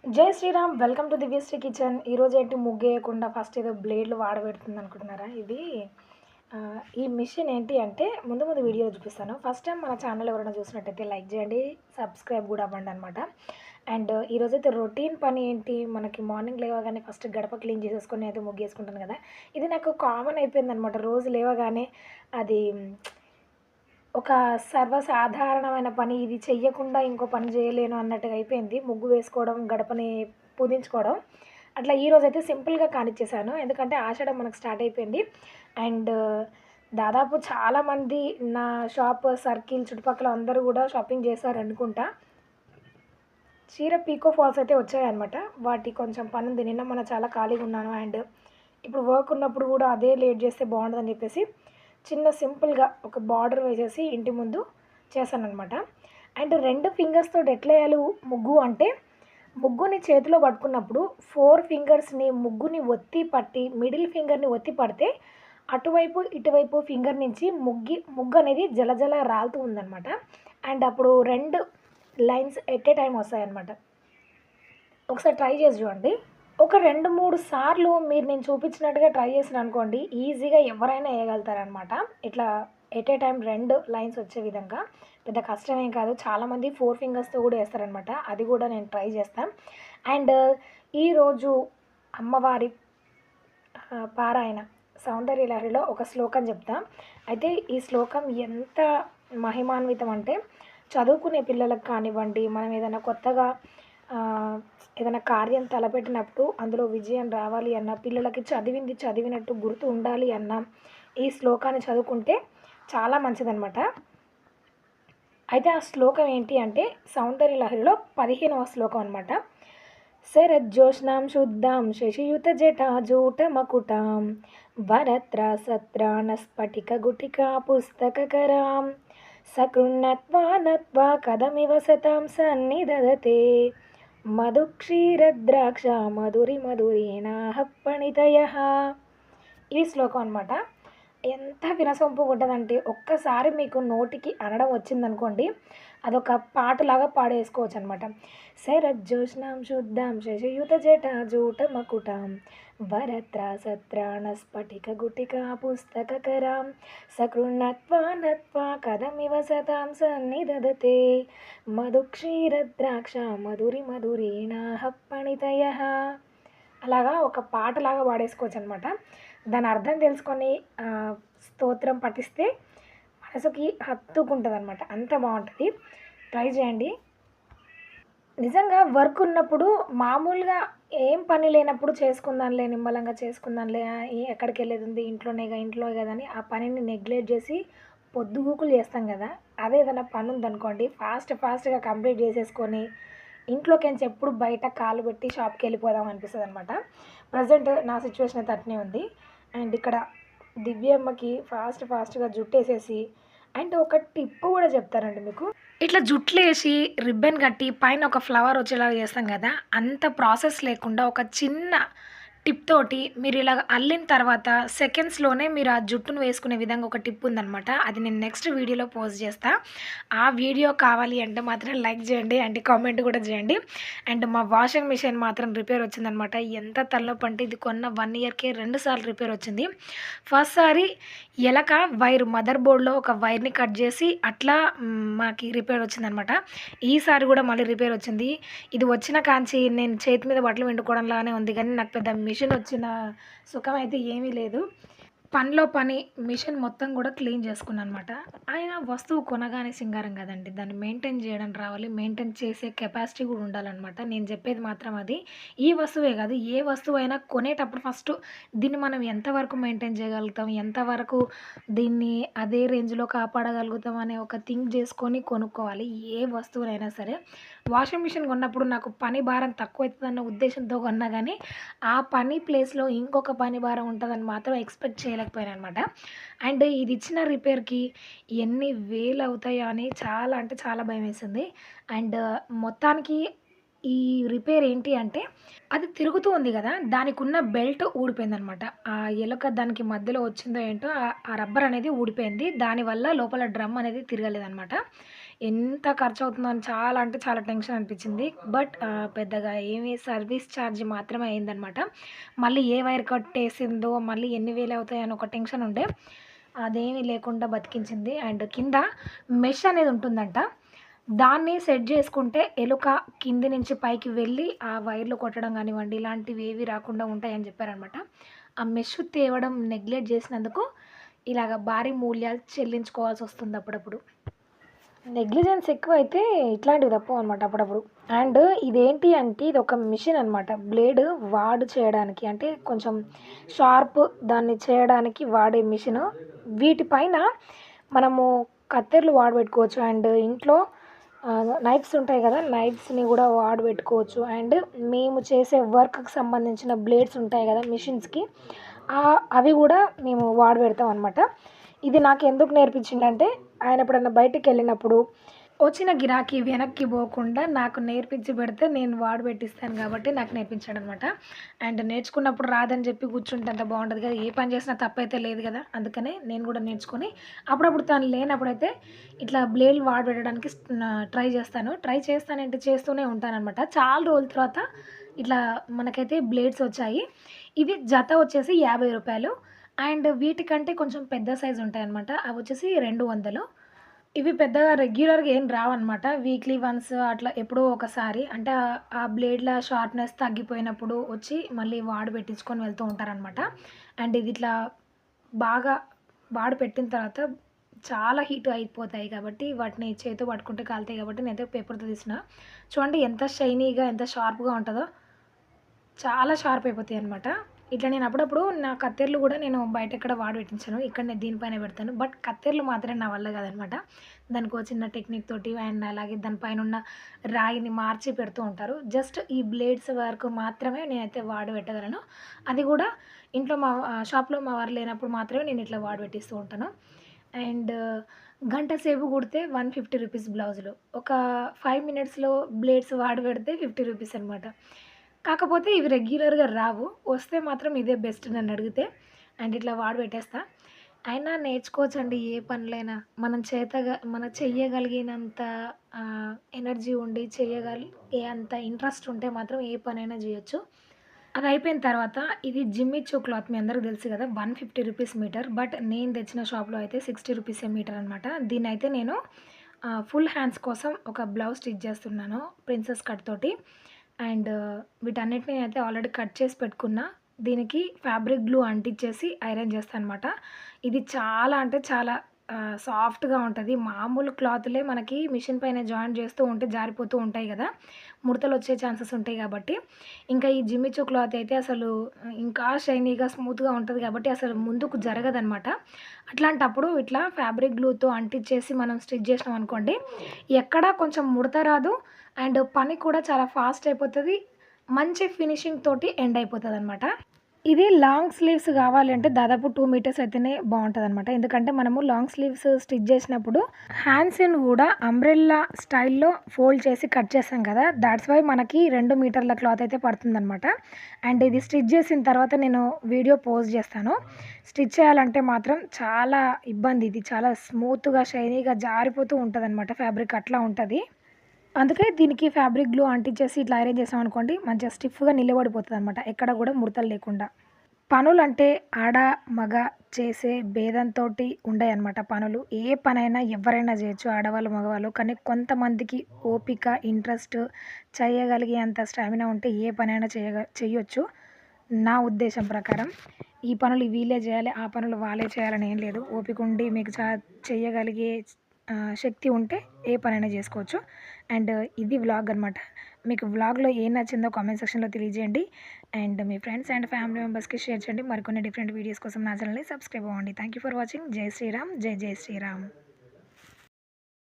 జై Shriram welcome to Divyashri kitchen. ఈరోజు ఏంటి ముగ్గేయకుండా ఫస్ట్ ఏదో బ్లేడ్లు వాడబెడుతుంది అనుకుంటున్నారా? ఇది ఈ మిషన్ ఏంటి అంటే ముందు ముందు వీడియో చూపిస్తాను. ఫస్ట్ టైం మన ఛానల్ ఎవరైనా చూసినట్టయితే లైక్ చేయండి, సబ్స్క్రైబ్ కూడా అవ్వండి అనమాట. అండ్ ఈరోజైతే రొటీన్ పని ఏంటి, మనకి మార్నింగ్ లేవగానే ఫస్ట్ గడప క్లీన్ చేసేసుకొని అయితే ముగ్గేసుకుంటాను కదా. ఇది నాకు కామన్ అయిపోయింది అనమాట. రోజు లేవగానే అది ఒక సర్వసాధారణమైన పని. ఇది చెయ్యకుండా ఇంకో పని చేయలేను అన్నట్టుగా అయిపోయింది. ముగ్గు వేసుకోవడం, గడపని పూజించుకోవడం. అట్లా ఈరోజైతే సింపుల్గా కానిచ్చేసాను. ఎందుకంటే ఆషాఢం మనకు స్టార్ట్ అయిపోయింది. అండ్ దాదాపు చాలామంది నా షాప్ సర్కిల్ చుట్టుపక్కల అందరూ కూడా షాపింగ్ చేశారనుకుంటా. చీర పీకో ఫాల్స్ అయితే వచ్చాయన్నమాట. వాటి కొంచెం పని ఉంది. నిన్న మొన్న చాలా ఖాళీగా ఉన్నాను. అండ్ ఇప్పుడు వర్క్ ఉన్నప్పుడు కూడా అదే లేట్ చేస్తే బాగుండదని చెప్పేసి చిన్న సింపుల్గా ఒక బార్డర్ వేసేసి ఇంటి ముందు చేశాననమాట. అండ్ 2 ఫింగర్స్ తోటి ఎట్లా వేయాలి ముగ్గు అంటే, ముగ్గుని చేతిలో పట్టుకున్నప్పుడు 4 ఫింగర్స్ని ముగ్గుని ఒత్తి పట్టి మిడిల్ ఫింగర్ని ఒత్తి పడితే అటువైపు ఇటువైపు ఫింగర్ నుంచి ముగ్గు అనేది జలజల రాలుతూ ఉందన్నమాట. అండ్ అప్పుడు 2 లైన్స్ ఎట్ ఏ టైం వస్తాయన్నమాట. ఒకసారి ట్రై చేసి చూడండి. ఒక 2, 3 సార్లు మీరు నేను చూపించినట్టుగా ట్రై చేసిననుకోండి, ఈజీగా ఎవరైనా వేయగలుగుతారనమాట. ఇట్లా ఎట్ ఏ టైం 2 లైన్స్ వచ్చే విధంగా. పెద్ద కష్టమేం కాదు. చాలామంది 4 ఫింగర్స్తో కూడా వేస్తారనమాట. అది కూడా నేను ట్రై చేస్తాను. అండ్ ఈరోజు అమ్మవారి పారాయణ సౌందర్య లహరిలో ఒక శ్లోకం చెప్తా. అయితే ఈ శ్లోకం ఎంత మహిమాన్వితం అంటే, చదువుకునే పిల్లలకు కానివ్వండి, మనం ఏదైనా కొత్తగా ఏదైనా కార్యం తలపెట్టినప్పుడు అందులో విజయం రావాలి అన్న, పిల్లలకి చదివింది చదివినట్టు గుర్తు ఉండాలి అన్న ఈ శ్లోకాన్ని చదువుకుంటే చాలా మంచిదన్నమాట. అయితే ఆ శ్లోకం ఏంటి అంటే సౌందర్య లహరిలో 15వ శ్లోకం అనమాట. శరజ్యోత్స్నాం శుద్ధాం శశియుత జటాజూట మకుటాం వరత్రా సత్రాణ స్ఫటిక గుటికా పుస్తకరాం సకృన్నత్వా నత్వా కదమివ సతాం సన్నిదదతే మధుక్షీరద్రాక్ష మధురి మధురీణాః పణితయః. ఈ శ్లోకం అనమాట. ఎంత వినసొంపుగా ఉంటుందంటే, ఒక్కసారి మీకు నోటికి అనడం వచ్చిందనుకోండి, అదొక పాటలాగా పాడేసుకోవచ్చు అనమాట. శరజ్యోత్స్నాం శుద్ధాం శశియుత జటాజూట మకుటాం వరత్రా సత్రాణ స్ఫటిక గుటికా పుస్తకరాం సకృన్నత్వా నత్వా కదమివ సతాం సన్నిదదతే మధుక్షీరద్రాక్ష మధురి మధురీణాః పణితయః. అలాగా ఒక పాటలాగా పాడేసుకోవచ్చు అనమాట. దాని అర్థం తెలుసుకొని స్తోత్రం పఠిస్తే మనసుకి హత్తుకుంటుంది అనమాట. అంత బాగుంటుంది. ట్రై చేయండి. నిజంగా వర్క్ ఉన్నప్పుడు మామూలుగా ఏం పని లేనప్పుడు చేసుకుందాంలే, నిమ్మలంగా చేసుకుందాంలే, ఎక్కడికి వెళ్ళేది ఉంది, ఇంట్లో కదా అని ఆ పనిని నెగ్లెక్ట్ చేసి పొద్దుగూకులు చేస్తాం కదా. అదే ఏదైనా పని ఉందనుకోండి, ఫాస్ట్గా కంప్లీట్ చేసేసుకొని ఇంట్లోకించి ఎప్పుడు బయట కాలు పెట్టి షాప్కి వెళ్ళిపోదాం అనిపిస్తుంది అనమాట. ప్రజెంట్ నా సిచ్యువేషన్ అయితే అట్నే ఉంది. అండ్ ఇక్కడ దివ్యమ్మకి ఫాస్ట్గా జుట్టు వేసేసి, అండ్ ఒక టిప్ కూడా చెప్తారండి మీకు. ఇట్లా జుట్లు వేసి రిబ్బన్ కట్టి పైన ఒక ఫ్లవర్ వచ్చేలాగా చేస్తాం కదా, అంత ప్రాసెస్ లేకుండా ఒక చిన్న టిప్ తోటి మీరు ఇలాగ అల్లిన తర్వాత సెకండ్స్లోనే మీరు ఆ జుట్టును వేసుకునే విధంగా ఒక టిప్ ఉందనమాట. అది నేను నెక్స్ట్ వీడియోలో పోస్ట్ చేస్తా. ఆ వీడియో కావాలి అంటే మాత్రం లైక్ చేయండి అండ్ కామెంట్ కూడా చేయండి. అండ్ మా వాషింగ్ మిషన్ మాత్రం రిపేర్ వచ్చిందనమాట. ఎంత తలనొప్పి అంటే, ఇది కొన్న 1 ఇయర్కే 2 సార్లు రిపేర్ వచ్చింది. ఫస్ట్ సారి ఎలక వైర్ మదర్ బోర్డ్లో ఒక వైర్ని కట్ చేసి అట్లా మాకు రిపేర్ వచ్చిందనమాట. ఈసారి కూడా మళ్ళీ రిపేర్ వచ్చింది. ఇది వచ్చిన కాంచి నేను చేతి మీద బట్టలు వండుకోవడంలానే ఉంది, కానీ నాకు పెద్ద మిషన్ వచ్చిన సుఖం అయితే ఏమీ లేదు. పనిలో పని మిషన్ మొత్తం కూడా క్లీన్ చేసుకున్నాను అనమాట. ఆయన వస్తువు కొనగానే సింగారం కదండి, దాన్ని మెయింటైన్ చేయడం రావాలి, మెయింటైన్ చేసే కెపాసిటీ కూడా ఉండాలన్నమాట. నేను చెప్పేది మాత్రం అది. ఈ వస్తువే కాదు, ఏ వస్తువు అయినా కొనేటప్పుడు ఫస్ట్ దీన్ని మనం ఎంతవరకు మెయింటైన్ చేయగలుగుతాం, ఎంతవరకు దీన్ని అదే రేంజ్లో కాపాడగలుగుతాం అనే ఒక థింక్ చేసుకొని కొనుక్కోవాలి ఏ వస్తువునైనా సరే. వాషింగ్ మిషన్ కొన్నప్పుడు నాకు పని భారం తక్కువ అవుతుందన్న ఉద్దేశంతో కొన్నా, కానీ ఆ పని ప్లేస్లో ఇంకొక పని భారం ఉంటుందని మాత్రం ఎక్స్పెక్ట్ చేయలేకపోయాను అనమాట. అండ్ ఇది ఇచ్చిన రిపేర్కి ఎన్ని వేలు అవుతాయో అని చాలా అంటే చాలా భయం వేసింది. అండ్ మొత్తానికి ఈ రిపేర్ ఏంటి అంటే, అది తిరుగుతూ ఉంది కదా, దానికి ఉన్న బెల్ట్ ఊడిపోయిందనమాట. ఆ ఎలుక దానికి మధ్యలో వచ్చిందో ఏంటో ఆ రబ్బర్ అనేది ఊడిపోయింది. దానివల్ల లోపల డ్రమ్ అనేది తిరగలేదనమాట. ఎంత ఖర్చవుతుందో అని చాలా అంటే చాలా టెన్షన్ అనిపించింది. బట్ పెద్దగా ఏమి సర్వీస్ ఛార్జ్ మాత్రమే అయిందనమాట. మళ్ళీ ఏ వైర్ కట్టేసిందో, మళ్ళీ ఎన్ని వేలవుతాయని ఒక టెన్షన్ ఉండే. అదేమీ లేకుండా బతికించింది. అండ్ కింద మెష్ అనేది ఉంటుందంట. దాన్ని సెట్ చేసుకుంటే ఎలుక కింది నుంచి పైకి వెళ్ళి ఆ వైర్లు కొట్టడం కానివ్వండి, ఇలాంటివి ఏవి రాకుండా ఉంటాయని చెప్పారనమాట. ఆ మెష్ తేవడం నెగ్లెక్ట్ చేసినందుకు ఇలాగ భారీ మూల్యాలు చెల్లించుకోవాల్సి వస్తుంది అప్పుడప్పుడు. నెగ్లిజెన్స్ ఎక్కువైతే ఇట్లాంటివి తప్పవనమాట అప్పుడప్పుడు. అండ్ ఇదేంటి అంటే ఇదొక మిషన్ అనమాట. బ్లేడ్ వాడు చేయడానికి అంటే కొంచెం షార్ప్ దాన్ని చేయడానికి వాడే మిషను. వీటిపైన మనము కత్తెరలు వాడబెట్టుకోవచ్చు. అండ్ ఇంట్లో నైఫ్స్ ఉంటాయి కదా, నైఫ్స్ని కూడా వాడబెట్టుకోవచ్చు. అండ్ మేము చేసే వర్క్కి సంబంధించిన బ్లేడ్స్ ఉంటాయి కదా మిషన్స్కి, అవి కూడా మేము వాడబెడతాం అనమాట. ఇది నాకు ఎందుకు నేర్పించిండంటే, ఆయన ఎప్పుడన్నా బయటికి వెళ్ళినప్పుడు వచ్చిన గిరాకీ వెనక్కి పోకుండా నాకు నేర్పించి పెడితే నేను వాడబెట్టిస్తాను కాబట్టి నాకు నేర్పించాడనమాట. అండ్ నేర్చుకున్నప్పుడు రాదని చెప్పి కూర్చుంటే అంత బాగుండదు కదా, ఏ పని చేసినా తప్పైతే లేదు కదా. అందుకనే నేను కూడా నేర్చుకొని అప్పుడప్పుడు తను లేనప్పుడైతే ఇట్లా బ్లేడ్లు వాడబెట్టడానికి ట్రై చేస్తానంటే చేస్తూనే ఉంటానన్నమాట. చాలా రోజుల తర్వాత ఇట్లా మనకైతే బ్లేడ్స్ వచ్చాయి. ఇవి జత వచ్చేసి 50 రూపాయలు. అండ్ వీటికంటే కొంచెం పెద్ద సైజు ఉంటాయన్నమాట. అవి వచ్చేసి 200. ఇవి పెద్దగా రెగ్యులర్‌గా ఏం రావన్నమాట. వీక్లీ వన్స్ అట్లా ఎప్పుడో ఒకసారి అంటే ఆ బ్లేడ్‌ల షార్ప్‌నెస్ తగ్గిపోయినప్పుడు వచ్చి మళ్ళీ వాడి పెట్టించుకొని వెళ్తూ ఉంటారనమాట. అండ్ ఇది ఇట్లా బాగా వాడి పెట్టిన తర్వాత చాలా హీట్ అయిపోతాయి కాబట్టి వాటిని చేత్తో పట్టుకుంటే కాలుతాయి కాబట్టి నేనైతే పేపర్‌తో తీసిన. చూడండి ఎంత షైనీగా, ఎంత షార్ప్‌గా ఉంటదో. చాలా షార్ప్ అయిపోతాయన్నమాట. ఇట్లా నేను అప్పుడప్పుడు నా కత్తెరలు కూడా నేను బయటెక్కడ వాడబెట్టించను. ఇక్కడ నేను దీనిపైనే పెడతాను. బట్ కత్తెరలు మాత్రం నా వల్ల కాదనమాట. దానికో చిన్న టెక్నిక్ తోటి అండ్ అలాగే దానిపైనున్న రాయిని మార్చి పెడుతూ ఉంటారు. జస్ట్ ఈ బ్లేడ్స్ వరకు మాత్రమే నేనైతే వాడబెట్టగలను. అది కూడా ఇంట్లో షాప్‌లో మా వారు లేనప్పుడు మాత్రమే నేను ఇట్లా వాడబెట్టిస్తూ ఉంటాను. అండ్ గంట సేపు కుడితే 150 రూపీస్ బ్లౌజులు. ఒక 5 మినిట్స్‌లో బ్లేడ్స్ వాడబెడితే 50 రూపీస్ అనమాట. కాకపోతే ఇవి రెగ్యులర్‌గా రావు. వస్తే మాత్రం ఇదే బెస్ట్ నన్నడిగితే. అండ్ ఇట్లా వాడబెట్టేస్తా. అయినా నేర్చుకోవచ్చండి ఏ పనులైనా. మనం చెయ్యగలిగినంత ఎనర్జీ ఉండి చెయ్యగలిగే అంత ఇంట్రెస్ట్ ఉంటే మాత్రం ఏ పనైనా జేయొచ్చు. అదయిపోయిన తర్వాత ఇది జిమ్మిచూ క్లాత్ మీ అందరికి తెలుసు కదా! 150 రూపీస్ మీటర్. బట్ నేను తెచ్చిన షాప్‌లో అయితే 60 రూపీసే మీటర్ అనమాట. దీన్నయితే నేను ఫుల్ హ్యాండ్స్ కోసం ఒక బ్లౌజ్ స్టిచ్ చేస్తున్నాను ప్రిన్సెస్ కట్ తోటి. అండ్ వీటన్నిటిని అయితే ఆల్రెడీ కట్ చేసి పెట్టుకున్నా. దీనికి ఫ్యాబ్రిక్ గ్లూ అంటించేసి ఐరన్ చేస్తా అనమాట. ఇది చాలా అంటే చాలా సాఫ్ట్‌గా ఉంటది. మామూలు క్లాతులే మనకి మిషన్ పైన జాయింట్ చేస్తూ ఉంటే జారిపోతూ ఉంటాయి గదా, ముడతలొచ్చే ఛాన్సెస్ ఉంటాయి గాబట్టి, ఇంకా ఈ జిమ్మిచూ క్లాత్ అయితే అసలు ఇంకా షైనీగా, స్మూత్‌గా ఉంటది గాబట్టి అసలు ముందుకు జరగదనమాట. అట్లాంటప్పుడు ఇట్లా ఫ్యాబ్రిక్ గ్లూతో అంటించేసి మనం స్టిచ్ చేసినామనుకోండి, ఎక్కడా కొంచెం ముడత రాదు. అండ్ పని కూడా చాలా ఫాస్ట్ అయిపోతది. మంచి ఫినిషింగ్ తోటి ఎండ్ అయిపోతదనమాట. ఇది లాంగ్ స్లీవ్స్ గావాలంటే దాదాపు 2 మీటర్స్ అయితేనే బావుంటదనమాట. ఎందుకంటే మనము లాంగ్ స్లీవ్స్ స్టిచ్ జేసినప్పుడు హ్యాండ్స్‌ని గూడా అంబ్రెల్లా స్టైల్‌లో ఫోల్డ్ చేసి కట్ చేస్తాం కదా! థాట్స్ వై మనకి 2 మీటర్ల క్లాత్ అయితే పడుతుందనమాట. అండ్ ఇది స్టిచ్ చేసిన తర్వాత నేను వీడియో పోస్ట్ చేస్తాను. స్టిచ్ చేయాలంటే మాత్రం చాలా ఇబ్బంది. ఇది చాలా స్మూత్‌గా, షైనీగా జారిపోతూ ఉంటదనమాట ఫ్యాబ్రిక్ అట్లా ఉంటది. అందుకే దీనికి ఫ్యాబ్రిక్ గ్లూ అంటించేసి ఇట్లా ఐరన్ చేసామనుకోండి మంచిగా స్టిఫ్‌గా నిలబడిపోతదనమాట. ఎక్కడ గూడా ముడతలు లేకుండా. పనులంటే ఆడ, మగ చేసే భేదంతోటి ఉండయనమాట పనులు. ఏ పనైనా ఎవ్వరైనా జేయొచ్చు. ఆడవాళ్ళు, మగవాళ్ళు. కానీ కొంతమందికి ఓపిక, ఇంట్రెస్ట్, చేయగలిగేంత స్టామినా ఉంటే ఏ పనైనా చెయ్యొచ్చు. నా ఉద్దేశం ప్రకారం. ఈ పనులు వీళ్ళే జేయాలి, ఆ పనులు వాళ్ళే చేయాలని ఏం లేదు. ఓపికుండి మీకు చెయ్యగలిగే శక్తి ఉంటే ఏ పనైనా జేసుకోవచ్చు. అండ్ ఇది వ్లాగ్ అనమాట. మీకు వ్లాగ్‌లో ఏం నచ్చిందో కామెంట్ సెక్షన్‌లో తెలియజేయండి. And me friends and family మెంబర్స్‌కి షేర్ చేయండి. మరికొన్ని డిఫరెంట్ వీడియోస్ కోసం నా ఛానల్‌ని సబ్స్క్రైబ్ అవ్వండి. Thank you for watching. జై శ్రీరామ్. జై జై శ్రీరామ్.